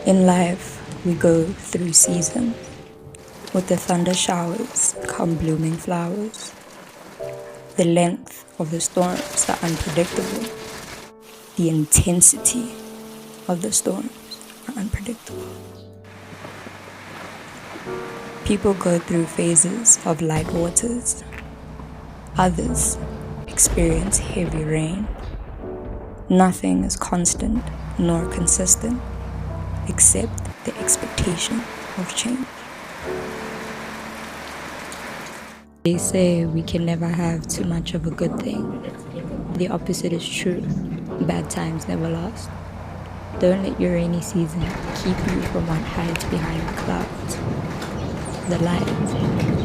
In life, we go through seasons. With the thunder showers come blooming flowers. The length of the storms are unpredictable. The intensity of the storms are unpredictable. People go through phases of light waters. Others experience heavy rain. Nothing is constant nor consistent except the expectation of change. They say we can never have too much of a good thing. The opposite is true. Bad times never last. Don't let your rainy season keep you from what hides behind the clouds. The light